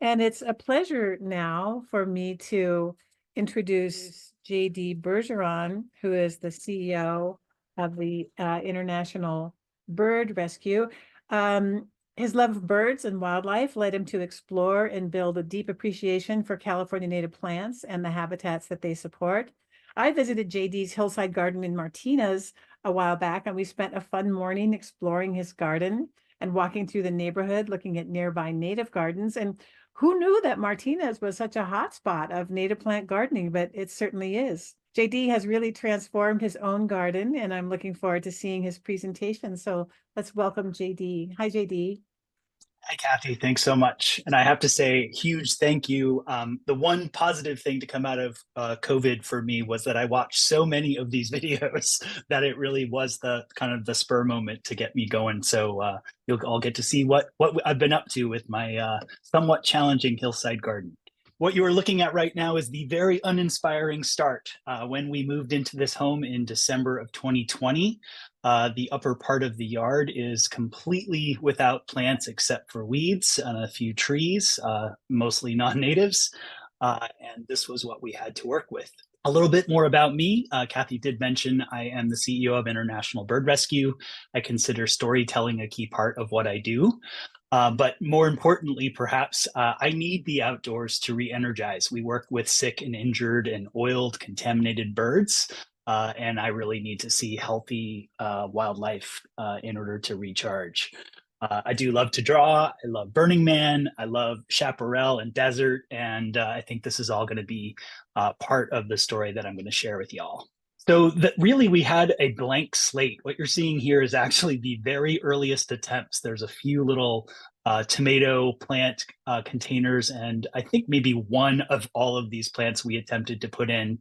And it's a pleasure now for me to introduce JD Bergeron, who is the CEO of the International Bird Rescue. His love of birds and wildlife led him to explore and build a deep appreciation for California native plants and the habitats that they support. I visited JD's Hillside Garden in Martinez a while back, and we spent a fun morning exploring his garden and walking through the neighborhood, looking at nearby native gardens. And who knew that Martinez was such a hotspot of native plant gardening, but it certainly is. JD has really transformed his own garden, and I'm looking forward to seeing his presentation. So let's welcome JD. Hi, JD. Hi, Kathy. Thanks so much. And I have to say, huge thank you. The one positive thing to come out of COVID for me was that I watched so many of these videos that it really was the kind of the spur moment to get me going. So you'll all get to see what I've been up to with my somewhat challenging hillside garden. What you are looking at right now is the very uninspiring start. When we moved into this home in December of 2020, the upper part of the yard is completely without plants except for weeds and a few trees, mostly non-natives. And this was what we had to work with. A little bit more about me. Kathy did mention I am the CEO of International Bird Rescue. I consider storytelling a key part of what I do. But more importantly, perhaps, I need the outdoors to re-energize. We work with sick and injured and oiled, contaminated birds, and I really need to see healthy wildlife in order to recharge. I do love to draw. I love Burning Man. I love chaparral and desert, and I think this is all going to be part of the story that I'm going to share with y'all. So that really we had a blank slate. What you're seeing here is actually the very earliest attempts. There's a few little tomato plant containers, and I think maybe one of all of these plants we attempted to put in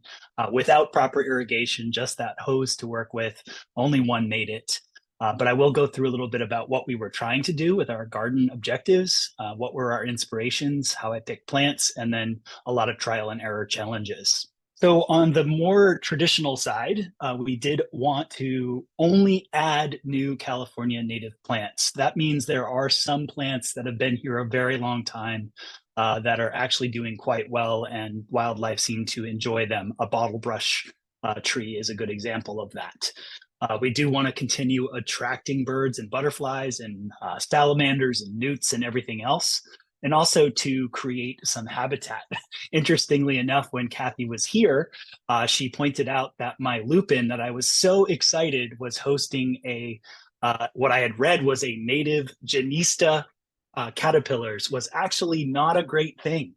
without proper irrigation, just that hose to work with. Only one made it. But I will go through a little bit about what we were trying to do with our garden objectives, what were our inspirations, how I picked plants, and then a lot of trial and error challenges. So on the more traditional side, we did want to only add new California native plants. That means there are some plants that have been here a very long time that are actually doing quite well, and wildlife seem to enjoy them. A bottle brush tree is a good example of that. We do want to continue attracting birds and butterflies and salamanders and newts and everything else, and also to create some habitat. Interestingly enough, when Kathy was here, she pointed out that my lupin that I was so excited was hosting what I had read was a native Genista caterpillars was actually not a great thing.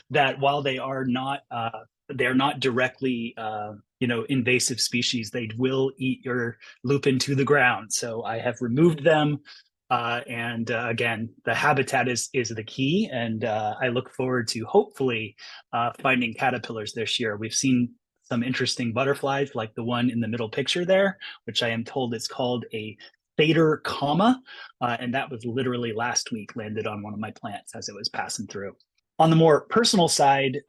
That while they're not directly invasive species, they will eat your lupin to the ground. So I have removed them. And again, the habitat is the key, and I look forward to hopefully finding caterpillars this year. We've seen some interesting butterflies, like the one in the middle picture there, which I am told is called a Thader comma, and that was literally last week landed on one of my plants as it was passing through. On the more personal side,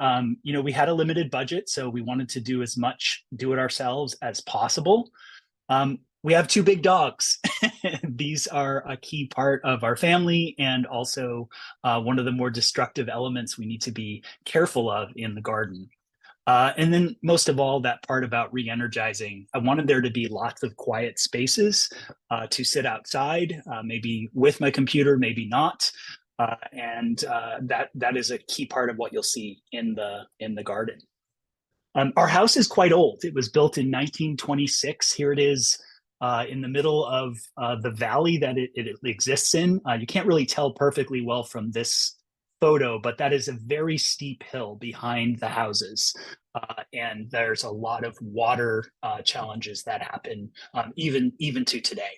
we had a limited budget, so we wanted to do as much do it ourselves as possible. We have two big dogs. These are a key part of our family, and also one of the more destructive elements we need to be careful of in the garden. And then most of all, that part about re-energizing. I wanted there to be lots of quiet spaces to sit outside, maybe with my computer, maybe not. And that is a key part of what you'll see in the garden. Our house is quite old. It was built in 1926. Here it is in the middle of the valley that it exists in. You can't really tell perfectly well from this photo, but that is a very steep hill behind the houses. And there's a lot of water challenges that happen even to today.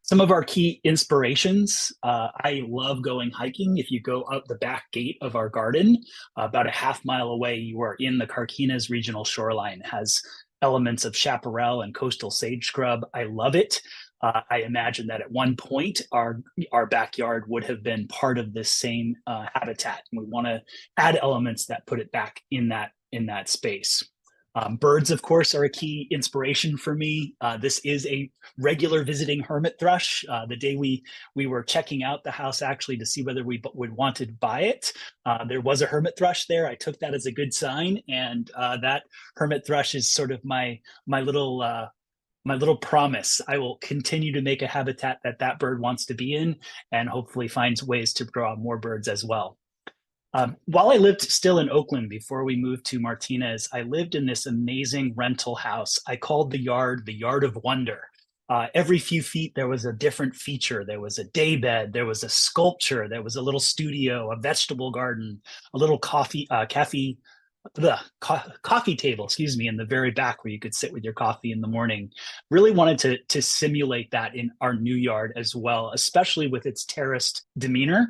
Some of our key inspirations, I love going hiking. If you go out the back gate of our garden, about a half-mile away, you are in the Carquinez Regional Shoreline. It has elements of chaparral and coastal sage scrub. I love it. I imagine that at one point, our backyard would have been part of this same habitat. And we want to add elements that put it back in that space. Birds, of course, are a key inspiration for me. This is a regular visiting hermit thrush. The day we were checking out the house actually to see whether we would want to buy it, there was a hermit thrush there. I took that as a good sign, and that hermit thrush is sort of my little promise. I will continue to make a habitat that that bird wants to be in, and hopefully finds ways to draw more birds as well. While I lived still in Oakland before we moved to Martinez, I lived in this amazing rental house. I called the Yard of Wonder. Every few feet, there was a different feature. There was a daybed, there was a sculpture, there was a little studio, a vegetable garden, a little coffee table, excuse me, in the very back where you could sit with your coffee in the morning. Really wanted to simulate that in our new yard as well, especially with its terraced demeanor.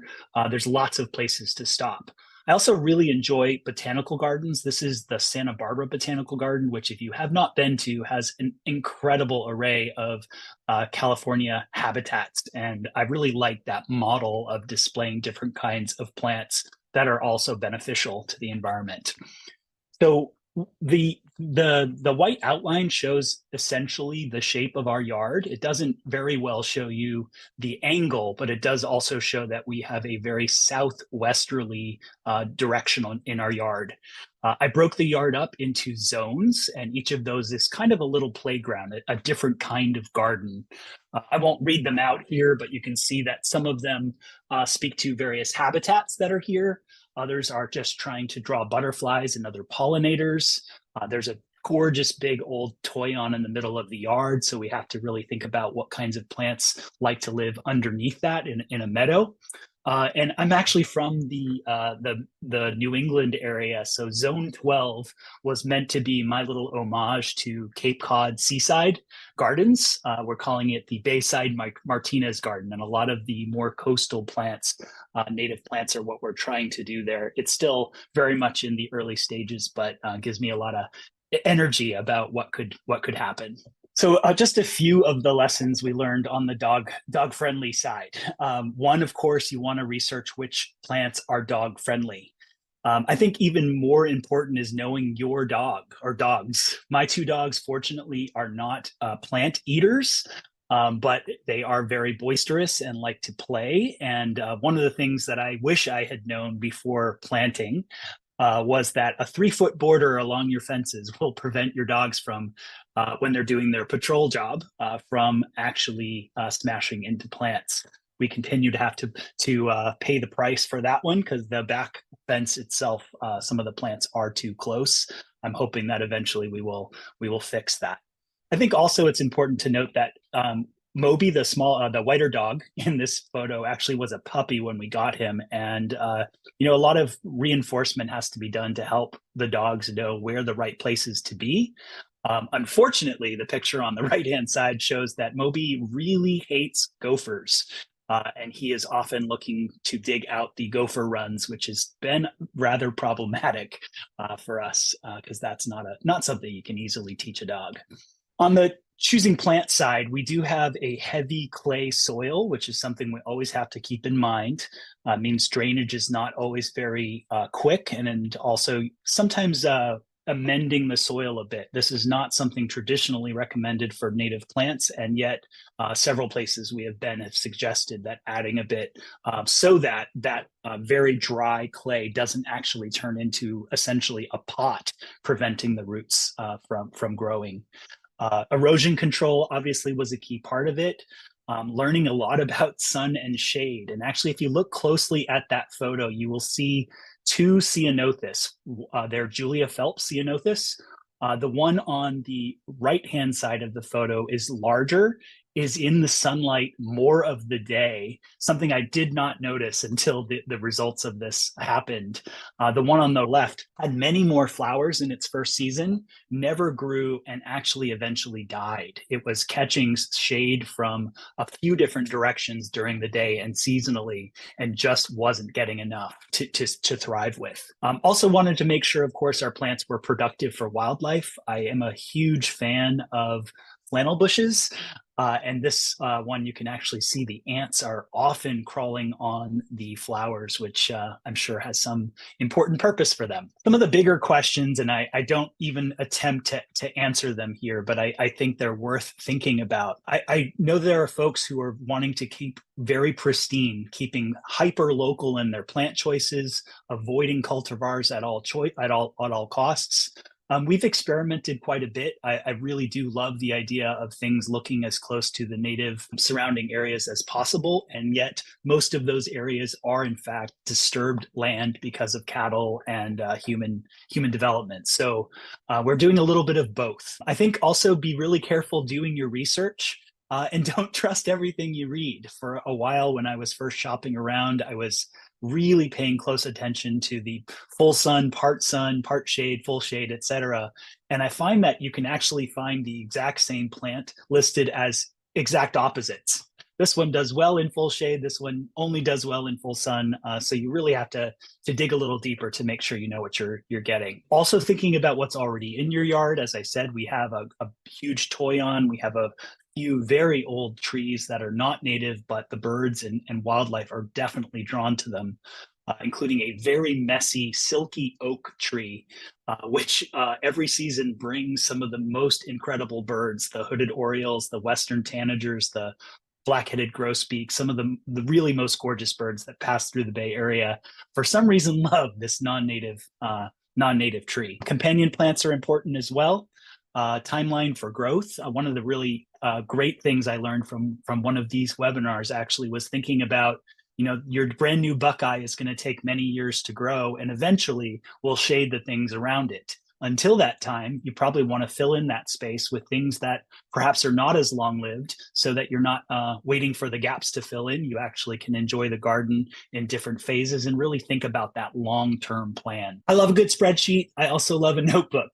There's lots of places to stop. I also really enjoy botanical gardens. This is the Santa Barbara Botanical Garden, which, if you have not been to, has an incredible array of California habitats. And I really like that model of displaying different kinds of plants that are also beneficial to the environment. So the white outline shows essentially the shape of our yard. It doesn't very well show you the angle, but it does also show that we have a very southwesterly direction in our yard. I broke the yard up into zones, and each of those is kind of a little playground, a different kind of garden. I won't read them out here, but you can see that some of them speak to various habitats that are here. Others are just trying to draw butterflies and other pollinators. There's a gorgeous big old toyon in the middle of the yard, so we have to really think about what kinds of plants like to live underneath that in a meadow. And I'm actually from the New England area, so Zone 12 was meant to be my little homage to Cape Cod Seaside Gardens. We're calling it the Bayside Martinez Garden, and a lot of the more coastal plants, native plants, are what we're trying to do there. It's still very much in the early stages, but gives me a lot of energy about what could happen. So just a few of the lessons we learned on the dog friendly side. One, of course, you want to research which plants are dog friendly. I think even more important is knowing your dog or dogs. My two dogs, fortunately, are not plant eaters, but they are very boisterous and like to play. And one of the things that I wish I had known before planting was that a 3-foot border along your fences will prevent your dogs from, when they're doing their patrol job, from actually smashing into plants. We continue to have to pay the price for that one because the back fence itself, some of the plants are too close. I'm hoping that eventually we will fix that. I think also it's important to note that Moby, the whiter dog in this photo, actually was a puppy when we got him, and a lot of reinforcement has to be done to help the dogs know where the right places to be. Unfortunately, the picture on the right-hand side shows that Moby really hates gophers, and he is often looking to dig out the gopher runs, which has been rather problematic for us because that's not something you can easily teach a dog. On the choosing plant side, we do have a heavy clay soil, which is something we always have to keep in mind. Means drainage is not always very quick, and also sometimes amending the soil a bit. This is not something traditionally recommended for native plants, and yet several places we have been have suggested that adding a bit so that very dry clay doesn't actually turn into essentially a pot, preventing the roots from growing. Erosion control obviously was a key part of it. Learning a lot about sun and shade. And actually, if you look closely at that photo, you will see two ceanothus. They're Julia Phelps ceanothus. The one on the right-hand side of the photo is larger, is in the sunlight more of the day, something I did not notice until the results of this happened. The one on the left had many more flowers in its first season, never grew, and actually eventually died. It was catching shade from a few different directions during the day and seasonally, and just wasn't getting enough to thrive with. Also wanted to make sure, of course, our plants were productive for wildlife. I am a huge fan of flannel bushes. And this one, you can actually see the ants are often crawling on the flowers, which I'm sure has some important purpose for them. Some of the bigger questions, and I don't even attempt to answer them here, but I think they're worth thinking about. I know there are folks who are wanting to keep very pristine, keeping hyper local in their plant choices, avoiding cultivars at all costs. We've experimented quite a bit. I really do love the idea of things looking as close to the native surrounding areas as possible. And yet most of those areas are in fact disturbed land because of cattle and human development. So we're doing a little bit of both. I think also be really careful doing your research. And don't trust everything you read. For a while, when I was first shopping around, I was really paying close attention to the full sun, part shade, full shade, etc. And I find that you can actually find the exact same plant listed as exact opposites. This one does well in full shade. This one only does well in full sun. So you really have to dig a little deeper to make sure you know what you're getting. Also thinking about what's already in your yard. As I said, we have a huge toyon. We have a few very old trees that are not native, but the birds and wildlife are definitely drawn to them, including a very messy, silky oak tree, which every season brings some of the most incredible birds, the hooded orioles, the western tanagers, the black-headed grosbeak, some of the really most gorgeous birds that pass through the Bay Area, for some reason love this non-native tree. Companion plants are important as well. Timeline for growth. One of the really great things I learned from one of these webinars actually was thinking about, your brand new buckeye is going to take many years to grow and eventually will shade the things around it. Until that time, you probably want to fill in that space with things that perhaps are not as long lived, so that you're not waiting for the gaps to fill in. You actually can enjoy the garden in different phases and really think about that long-term plan. I love a good spreadsheet. I also love a notebook.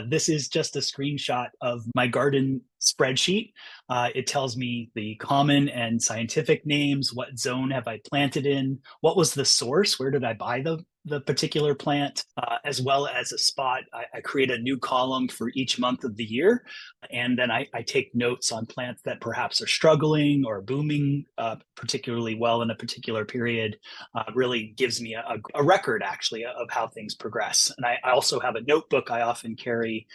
This is just a screenshot of my garden spreadsheet. It tells me the common and scientific names, what zone have I planted in, what was the source, where did I buy the particular plant, as well as a spot. I create a new column for each month of the year. And then I take notes on plants that perhaps are struggling or booming particularly well in a particular period. Really gives me a record, actually, of how things progress. And I also have a notebook I often carry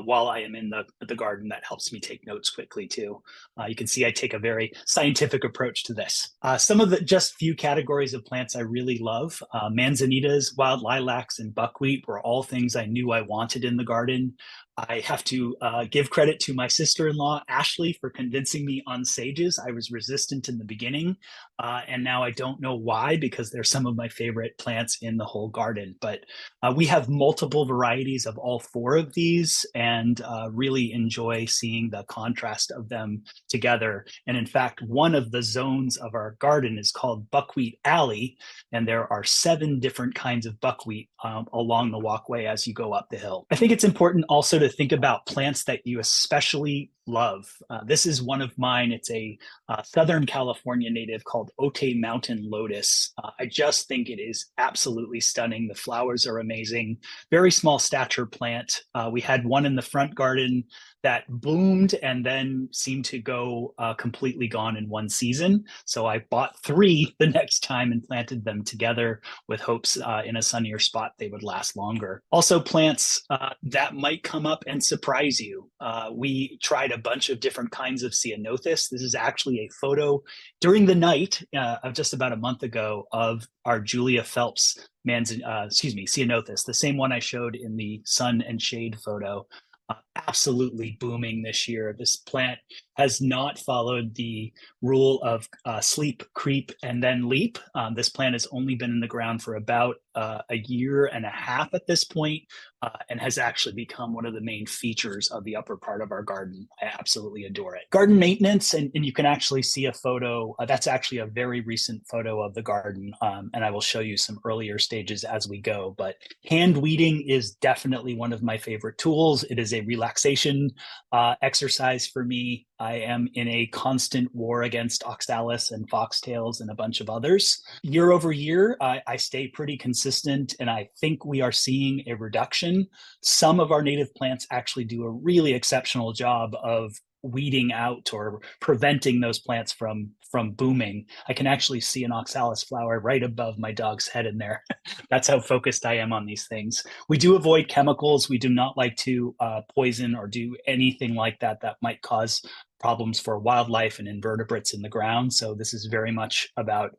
while I am in the garden that helps me take notes quickly, too. You can see I take a very scientific approach to this. Some of the just few categories of plants I really love. Manzanitas, wild lilacs, and buckwheat were all things I knew I wanted in the garden. I have to give credit to my sister-in-law, Ashley, for convincing me on sages. I was resistant in the beginning, and now I don't know why, because they're some of my favorite plants in the whole garden. But we have multiple varieties of all four of these, and really enjoy seeing the contrast of them together. And in fact, one of the zones of our garden is called Buckwheat Alley, and there are 7 different kinds of buckwheat along the walkway as you go up the hill. I think it's important also to think about plants that you especially love. This is one of mine. It's a Southern California native called Otay Mountain Lotus. I just think it is absolutely stunning. The flowers are amazing. Very small stature plant. We had one in the front garden that bloomed and then seemed to go completely gone in one season. So I bought 3 the next time and planted them together with hopes in a sunnier spot they would last longer. Also, plants that might come up and surprise you. We tried a bunch of different kinds of ceanothus. This is actually a photo during the night of just about a month ago of our Julia Phelps ceanothus, the same one I showed in the sun and shade photo. Absolutely booming this year. This plant has not followed the rule of sleep, creep, and then leap. This plant has only been in the ground for about a year and a half at this point, and has actually become one of the main features of the upper part of our garden. I absolutely adore it. Garden maintenance, and you can actually see a photo. That's actually a very recent photo of the garden, and I will show you some earlier stages as we go. But hand weeding is definitely one of my favorite tools. It is a relaxation exercise for me. I am in a constant war against oxalis and foxtails and a bunch of others. Year over year, I stay pretty consistent, and I think we are seeing a reduction. Some of our native plants actually do a really exceptional job of weeding out or preventing those plants from booming. I can actually see an oxalis flower right above my dog's head in there. That's how focused I am on these things. We do avoid chemicals. We do not like to poison or do anything like that that might cause problems for wildlife and invertebrates in the ground. So this is very much about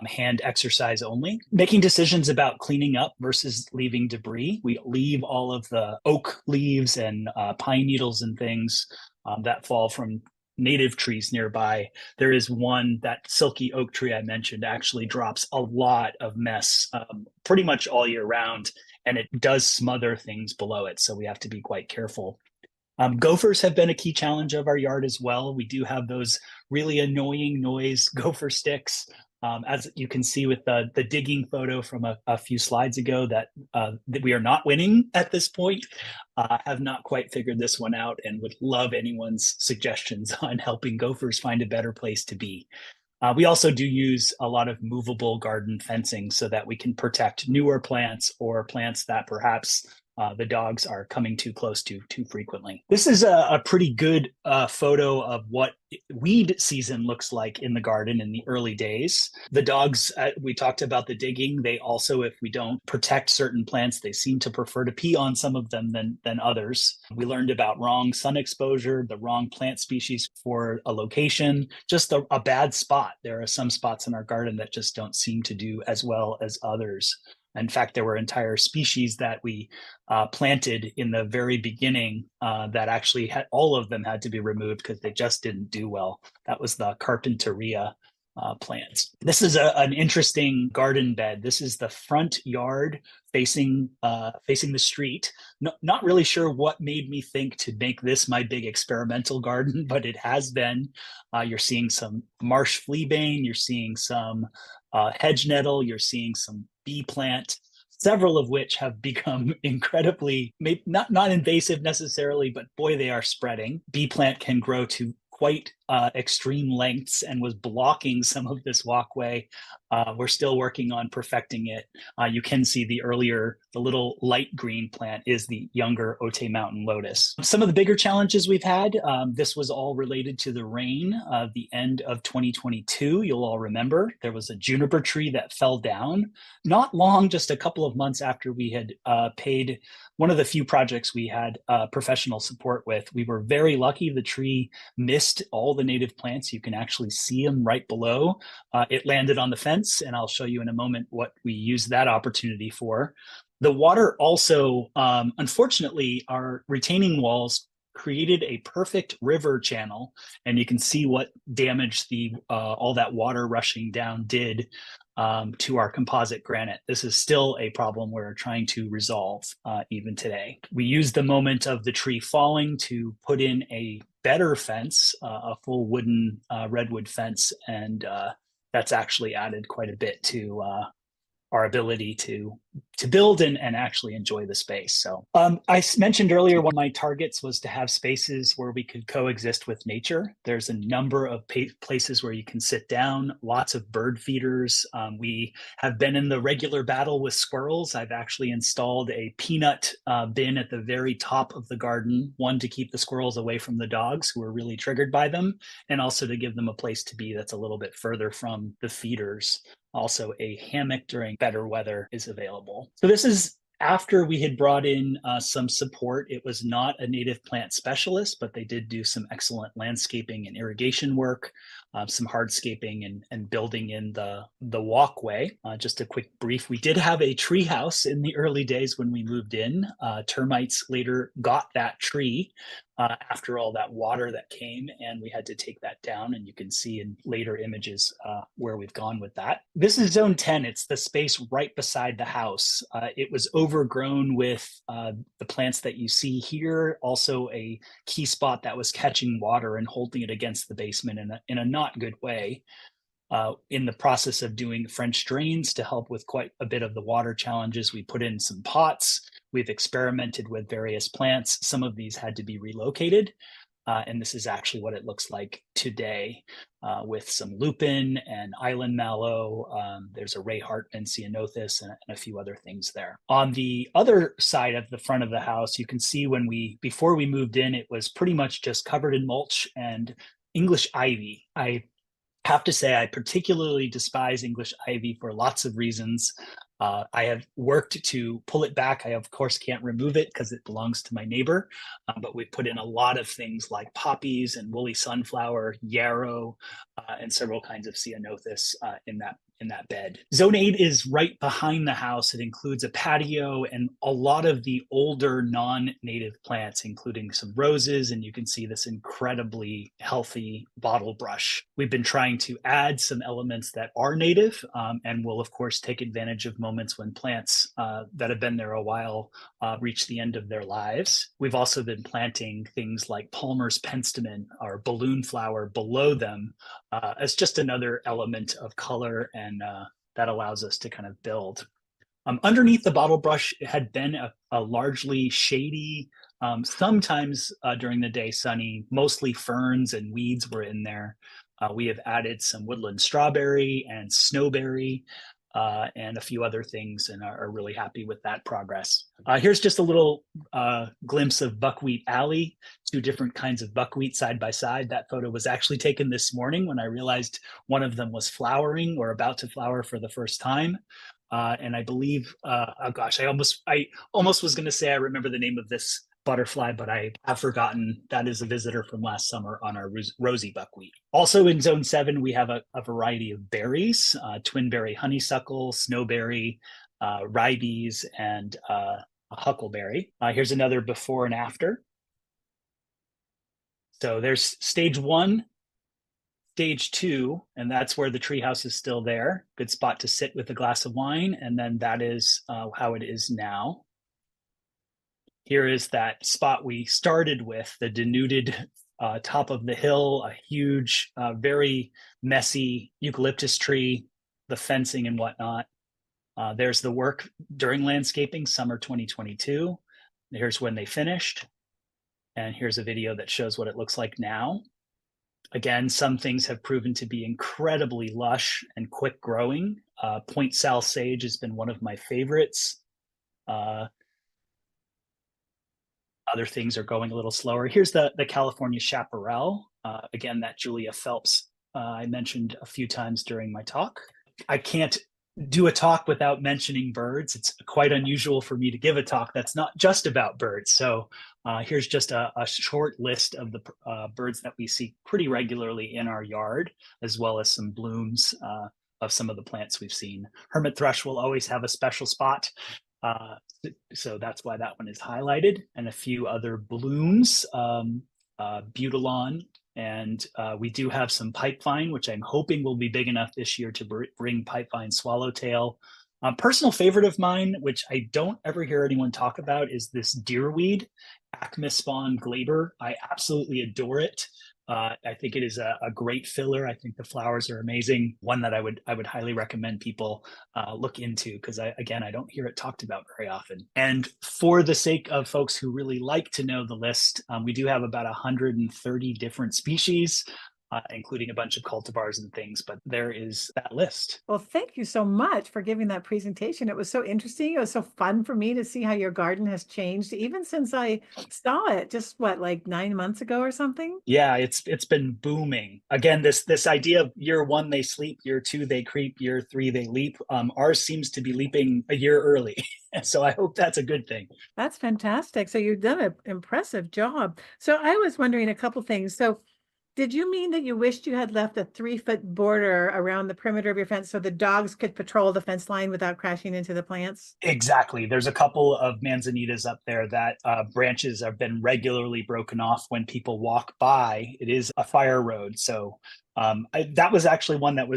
hand exercise only. Making decisions about cleaning up versus leaving debris. We leave all of the oak leaves and pine needles and things that fall from native trees nearby. There is one, that silky oak tree I mentioned, actually drops a lot of mess pretty much all year round, and it does smother things below it. So we have to be quite careful. Gophers have been a key challenge of our yard as well. We do have those really annoying noise gopher sticks. As you can see with the digging photo from a few slides ago, that we are not winning at this point. Have not quite figured this one out and would love anyone's suggestions on helping gophers find a better place to be. We also do use a lot of movable garden fencing so that we can protect newer plants or plants that perhaps the dogs are coming too close to too frequently. This is a pretty good photo of what weed season looks like in the garden in the early days. The dogs, we talked about the digging. They also, if we don't protect certain plants, they seem to prefer to pee on some of them than others. We learned about wrong sun exposure, the wrong plant species for a location, just a bad spot. There are some spots in our garden that just don't seem to do as well as others. In fact, there were entire species that we planted in the very beginning that actually had, all of them had to be removed because they just didn't do well. That was the Carpinteria plants. This is an interesting garden bed. This is the front yard facing the street. Not really sure what made me think to make this my big experimental garden, but it has been. You're seeing some marsh fleabane. You're seeing some hedge nettle. You're seeing some bee plant, several of which have become incredibly, not invasive necessarily, but boy, they are spreading. Bee plant can grow to quite extreme lengths and was blocking some of this walkway. We're still working on perfecting it. You can see the little light green plant is the younger Otay Mountain lotus. Some of the bigger challenges we've had, this was all related to the rain. The end of 2022, you'll all remember, there was a juniper tree that fell down. Not long, just a couple of months after we had paid one of the few projects we had professional support with. We were very lucky. The tree missed all the native plants. You can actually see them right below. It landed on the fence, and I'll show you in a moment what we used that opportunity for. The water also, unfortunately, our retaining walls created a perfect river channel, and you can see what damage all that water rushing down did to our composite granite. This is still a problem we're trying to resolve even today. We used the moment of the tree falling to put in a better fence, a full wooden redwood fence, and that's actually added quite a bit to our ability to build and actually enjoy the space. So I mentioned earlier, one of my targets was to have spaces where we could coexist with nature. There's a number of places where you can sit down, lots of bird feeders. We have been in the regular battle with squirrels. I've actually installed a peanut bin at the very top of the garden, one to keep the squirrels away from the dogs who are really triggered by them, and also to give them a place to be that's a little bit further from the feeders. Also, a hammock during better weather is available. So this is after we had brought in some support. It was not a native plant specialist, but they did do some excellent landscaping and irrigation work, some hardscaping and building in the walkway. Just a quick brief, we did have a tree house in the early days when we moved in. Termites later got that tree after all that water that came, and we had to take that down, and you can see in later images where we've gone with that. This is zone 10. It's the space right beside the house. It was overgrown with the plants that you see here, also a key spot that was catching water and holding it against the basement in a not good way. In the process of doing French drains to help with quite a bit of the water challenges, we put in some pots. We've experimented with various plants. Some of these had to be relocated. And this is actually what it looks like today, with some lupin and island mallow. There's a Ray Hartman ceanothus and a few other things there. On the other side of the front of the house, you can see before we moved in, it was pretty much just covered in mulch and English ivy. I have to say, I particularly despise English ivy for lots of reasons. I have worked to pull it back. I, of course, can't remove it because it belongs to my neighbor, but we put in a lot of things like poppies and woolly sunflower, yarrow, and several kinds of ceanothus in that bed. Zone 8 is right behind the house. It includes a patio and a lot of the older non-native plants, including some roses, and you can see this incredibly healthy bottle brush. We've been trying to add some elements that are native, and will of course take advantage of moments when plants that have been there a while reach the end of their lives. We've also been planting things like Palmer's penstemon or balloon flower below them, as just another element of color, and that allows us to kind of build. Underneath the bottle brush had been a largely shady, sometimes during the day sunny, mostly ferns and weeds were in there. We have added some woodland strawberry and snowberry, and a few other things, and are really happy with that progress. Here's just a little glimpse of Buckwheat Alley, two different kinds of buckwheat side by side. That photo was actually taken this morning when I realized one of them was flowering or about to flower for the first time. And I believe, oh gosh, I almost was going to say I remember the name of this butterfly, but I have forgotten. That is a visitor from last summer on our rosy buckwheat. Also in zone 7, we have a variety of berries, twinberry honeysuckle, snowberry, ribes, and a huckleberry. Here's another before and after. So there's stage 1, stage 2, and that's where the treehouse is still there. Good spot to sit with a glass of wine, and then that is how it is now. Here is that spot we started with, the denuded top of the hill, a huge, very messy eucalyptus tree, the fencing and whatnot. There's the work during landscaping, summer 2022. Here's when they finished. And here's a video that shows what it looks like now. Again, some things have proven to be incredibly lush and quick growing. Point Sal sage has been one of my favorites. Other things are going a little slower. Here's the California chaparral. Again, that Julia Phelps I mentioned a few times during my talk. I can't do a talk without mentioning birds. It's quite unusual for me to give a talk that's not just about birds. So here's just a short list of the birds that we see pretty regularly in our yard, as well as some blooms of some of the plants we've seen. Hermit thrush will always have a special spot. So that's why that one is highlighted, and a few other blooms, Butilon, and we do have some pipevine, which I'm hoping will be big enough this year to bring pipevine swallowtail. Personal favorite of mine, which I don't ever hear anyone talk about, is this deerweed, Acmespawn glaber. I absolutely adore it. I think it is a great filler. I think the flowers are amazing. One that I would highly recommend people look into, because I don't hear it talked about very often. And for the sake of folks who really like to know the list, we do have about 130 different species, including a bunch of cultivars and things, but there is that list. Well, thank you so much for giving that presentation. It was so interesting. It was so fun for me to see how your garden has changed, even since I saw it just like 9 months ago or something. Yeah, it's been booming. Again, this idea of year 1 they sleep, year 2 they creep, year 3 they leap. Ours seems to be leaping a year early. So I hope that's a good thing. That's fantastic. So you've done an impressive job. So I was wondering a couple things. So did you mean that you wished you had left a 3-foot border around the perimeter of your fence so the dogs could patrol the fence line without crashing into the plants? Exactly. There's a couple of manzanitas up there that branches have been regularly broken off when people walk by. It is a fire road. So that was actually one that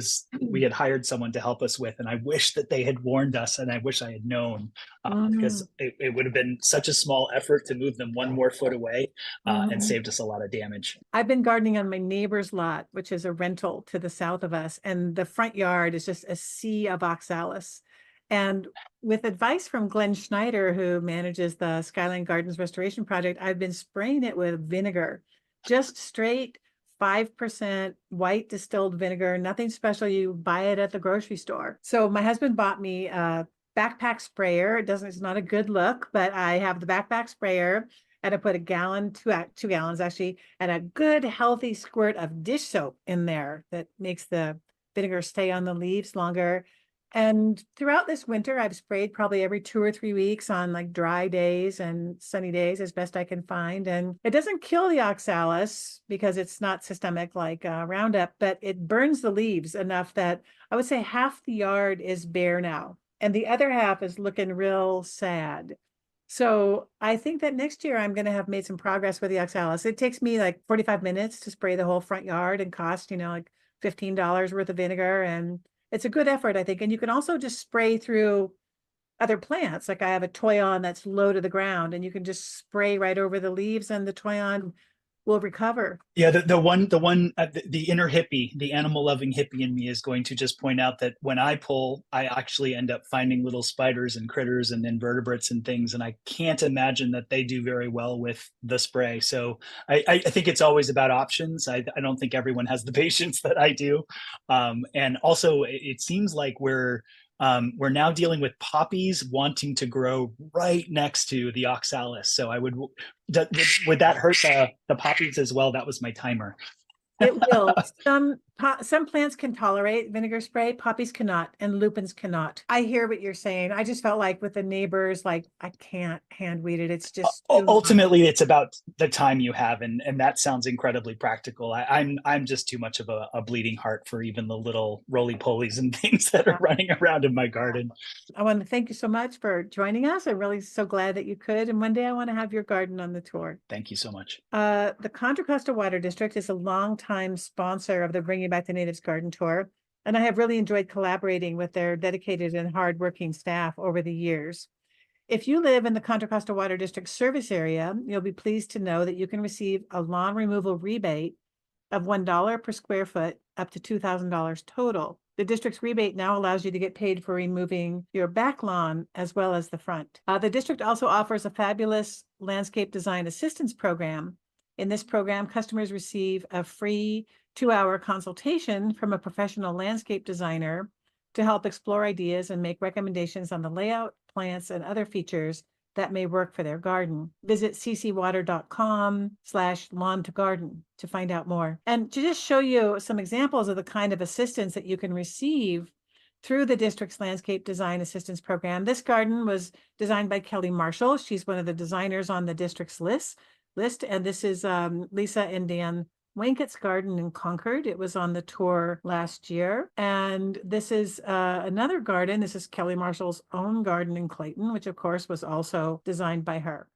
we had hired someone to help us with. And I wish that they had warned us, and I wish I had known, because it would have been such a small effort to move them one more foot away, and saved us a lot of damage. I've been gardening on my neighbor's lot, which is a rental to the south of us, and the front yard is just a sea of oxalis. And with advice from Glenn Schneider, who manages the Skyline Gardens Restoration Project, I've been spraying it with vinegar just straight 5% white distilled vinegar, nothing special. You buy it at the grocery store. So my husband bought me a backpack sprayer. It's not a good look, but I have the backpack sprayer and I put a gallon, 2 gallons actually, and a good healthy squirt of dish soap in there that makes the vinegar stay on the leaves longer. And throughout this winter, I've sprayed probably every 2 or 3 weeks on like dry days and sunny days as best I can find. And it doesn't kill the oxalis because it's not systemic like Roundup, but it burns the leaves enough that I would say half the yard is bare now. And the other half is looking real sad. So I think that next year I'm going to have made some progress with the oxalis. It takes me like 45 minutes to spray the whole front yard and cost, like $15 worth of vinegar. And it's a good effort, I think. And you can also just spray through other plants. Like I have a toyon that's low to the ground and you can just spray right over the leaves and the toyon will recover. Yeah, the inner hippie, the animal loving hippie in me is going to just point out that when I pull, I actually end up finding little spiders and critters and invertebrates and things, and I can't imagine that they do very well with the spray. So I think it's always about options. I don't think everyone has the patience that I do, and also it seems like we're now dealing with poppies wanting to grow right next to the oxalis. So would that hurt the poppies as well? That was my timer. It will. Some plants can tolerate vinegar spray, poppies cannot, and lupins cannot. I hear what you're saying. I just felt like with the neighbors, like I can't hand weed it. It's just too much. Ultimately, it's about the time you have, and that sounds incredibly practical. I'm just too much of a bleeding heart for even the little roly polies and things that are running around in my garden. I want to thank you so much for joining us. I'm really so glad that you could. And one day I want to have your garden on the tour. Thank you so much. The Contra Costa Water District is a longtime sponsor of the Bringing Back the Natives Garden Tour, and I have really enjoyed collaborating with their dedicated and hardworking staff over the years. If you live in the Contra Costa Water District service area, you'll be pleased to know that you can receive a lawn removal rebate of $1 per square foot up to $2,000 total. The district's rebate now allows you to get paid for removing your back lawn as well as the front. The district also offers a fabulous landscape design assistance program. In this program, customers receive a free 2-hour consultation from a professional landscape designer to help explore ideas and make recommendations on the layout, plants, and other features that may work for their garden. Visit ccwater.com/lawn to garden to find out more. And to just show you some examples of the kind of assistance that you can receive through the district's landscape design assistance program. This garden was designed by Kelly Marshall. She's one of the designers on the district's list. And this is Lisa and Dan Wankett's garden in Concord. It was on the tour last year. And this is another garden. This is Kelly Marshall's own garden in Clayton, which of course was also designed by her.